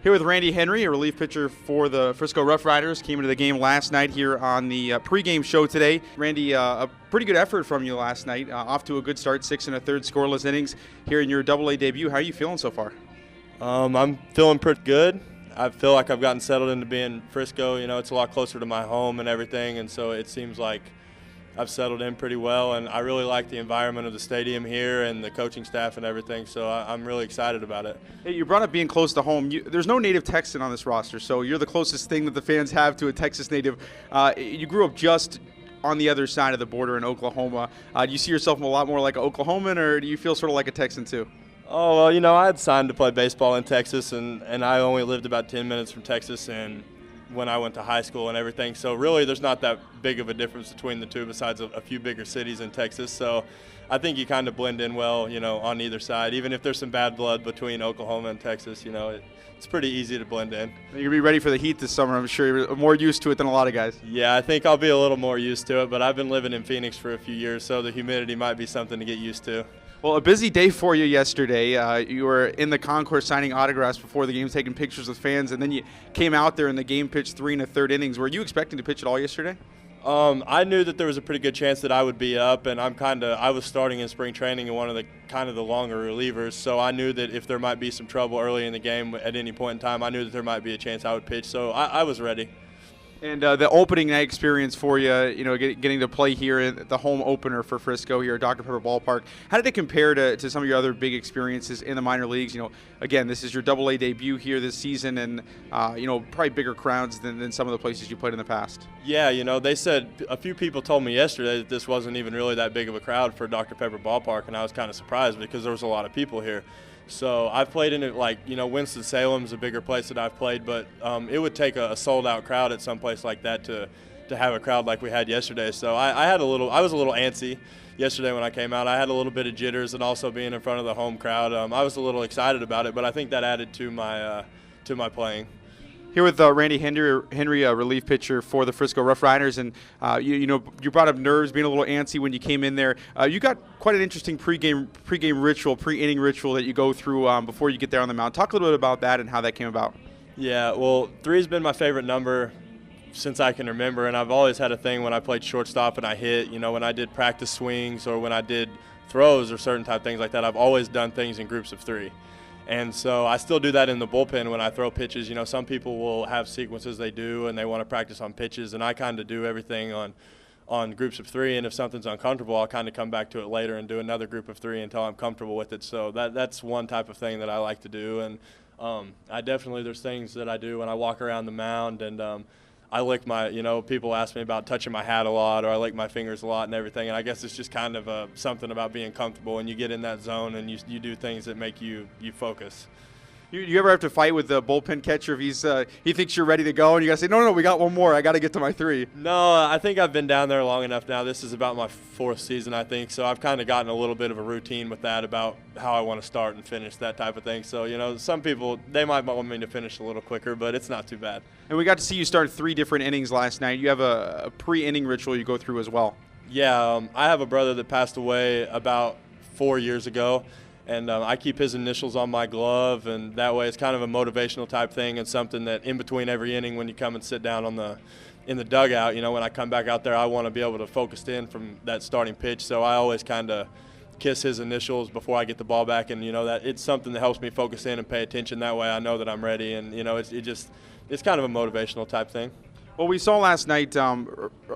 Here with Randy Henry, a relief pitcher for the Frisco Rough Riders. Came into the game last night here on the pregame show today. Randy, a pretty good effort from you last night. Off to a good start, 6 1/3 scoreless innings here in your Double-A debut. How are you feeling so far? I'm feeling pretty good. I feel like I've gotten settled into being Frisco. You know, it's a lot closer to my home and everything, and so it seems like I've settled in pretty well, and I really like the environment of the stadium here and the coaching staff and everything, so I'm really excited about it. Hey, you brought up being close to home. There's no native Texan on this roster, so you're the closest thing that the fans have to a Texas native. You grew up just on the other side of the border in Oklahoma. Do you see yourself a lot more like an Oklahoman, or do you feel sort of like a Texan too? Oh, well, you know, I had signed to play baseball in Texas, and I only lived about 10 minutes from Texas and when I went to high school and everything. So really there's not that big of a difference between the two besides a few bigger cities in Texas. So I think you kind of blend in well, you know, on either side. Even if there's some bad blood between Oklahoma and Texas, you know, it's pretty easy to blend in. You're going to be ready for the heat this summer. I'm sure you're more used to it than a lot of guys. Yeah, I think I'll be a little more used to it, but I've been living in Phoenix for a few years, so the humidity might be something to get used to. Well, a busy day for you yesterday. You were in the concourse signing autographs before the game, taking pictures with fans, and then you came out there in the game, pitched 3 1/3 innings. Were you expecting to pitch at all yesterday? I knew that there was a pretty good chance that I would be up, and I was starting in spring training in one of the longer relievers, so I knew that if there might be some trouble early in the game at any point in time, I knew that there might be a chance I would pitch, so I was ready. And the opening night experience for you, you know, getting to play here at the home opener for Frisco here at Dr. Pepper Ballpark, how did it compare to some of your other big experiences in the minor leagues? You know, again, this is your Double-A debut here this season, and you know, probably bigger crowds than some of the places you played in the past. Yeah, you know, they said a few people told me yesterday that this wasn't even really that big of a crowd for Dr. Pepper Ballpark, and I was kind of surprised because there was a lot of people here. So I've played in it, like, you know, Winston-Salem's a bigger place that I've played, but it would take a sold-out crowd at some place like that to have a crowd like we had yesterday. So I was a little antsy yesterday when I came out. I had a little bit of jitters, and also being in front of the home crowd, I was a little excited about it, but I think that added to my playing. Here with Randy Henry, a relief pitcher for the Frisco Rough Riders, and you brought up nerves, being a little antsy when you came in there. You got quite an interesting pregame ritual, pre-inning ritual that you go through before you get there on the mound. Talk a little bit about that and how that came about. Yeah, well, 3 has been my favorite number since I can remember, and I've always had a thing when I played shortstop and I hit, you know, when I did practice swings or when I did throws or certain type things like that. I've always done things in groups of 3. And so I still do that in the bullpen when I throw pitches. You know, some people will have sequences they do and they want to practice on pitches, and I kind of do everything on groups of 3, and if something's uncomfortable, I'll kind of come back to it later and do another group of 3 until I'm comfortable with it. So that's one type of thing that I like to do. And there's things that I do when I walk around the mound, and I lick my, you know, people ask me about touching my hat a lot, or I lick my fingers a lot and everything, and I guess it's just kind of something about being comfortable, and you get in that zone and you do things that make you focus. You ever have to fight with the bullpen catcher if he thinks you're ready to go, and you got to say, no, we got one more. I got to get to my 3. No, I think I've been down there long enough now. This is about my 4th season, I think, so I've kind of gotten a little bit of a routine with that about how I want to start and finish, that type of thing. So, you know, some people, they might want me to finish a little quicker, but it's not too bad. And we got to see you start 3 different innings last night. You have a pre-inning ritual you go through as well. Yeah, I have a brother that passed away about 4 years ago. And I keep his initials on my glove, and that way it's kind of a motivational type thing, and something that in between every inning when you come and sit down in the dugout, you know, when I come back out there, I want to be able to focus in from that starting pitch. So I always kind of kiss his initials before I get the ball back, and, you know, that it's something that helps me focus in and pay attention. That way I know that I'm ready, and, you know, it's kind of a motivational type thing. Well, we saw last night,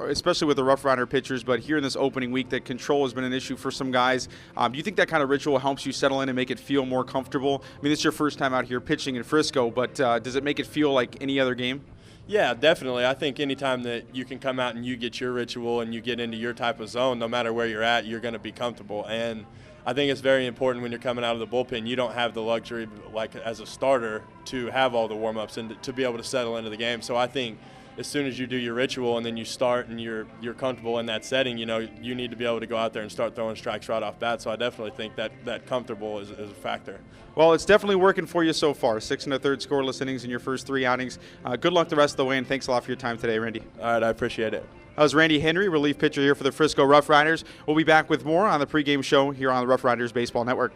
especially with the Rough Rider pitchers, but here in this opening week, that control has been an issue for some guys. Do you think that kind of ritual helps you settle in and make it feel more comfortable? I mean, this is your first time out here pitching in Frisco, but does it make it feel like any other game? Yeah, definitely. I think anytime that you can come out and you get your ritual and you get into your type of zone, no matter where you're at, you're going to be comfortable. And I think it's very important when you're coming out of the bullpen, you don't have the luxury, like as a starter, to have all the warm-ups and to be able to settle into the game. So I think as soon as you do your ritual and then you start and you're comfortable in that setting, you know, you need to be able to go out there and start throwing strikes right off bat. So I definitely think that comfortable is a factor. Well, it's definitely working for you so far. 6 1/3 scoreless innings in your first 3 outings. Good luck the rest of the way, and thanks a lot for your time today, Randy. All right, I appreciate it. That was Randy Henry, relief pitcher here for the Frisco Rough Riders. We'll be back with more on the pregame show here on the Rough Riders Baseball Network.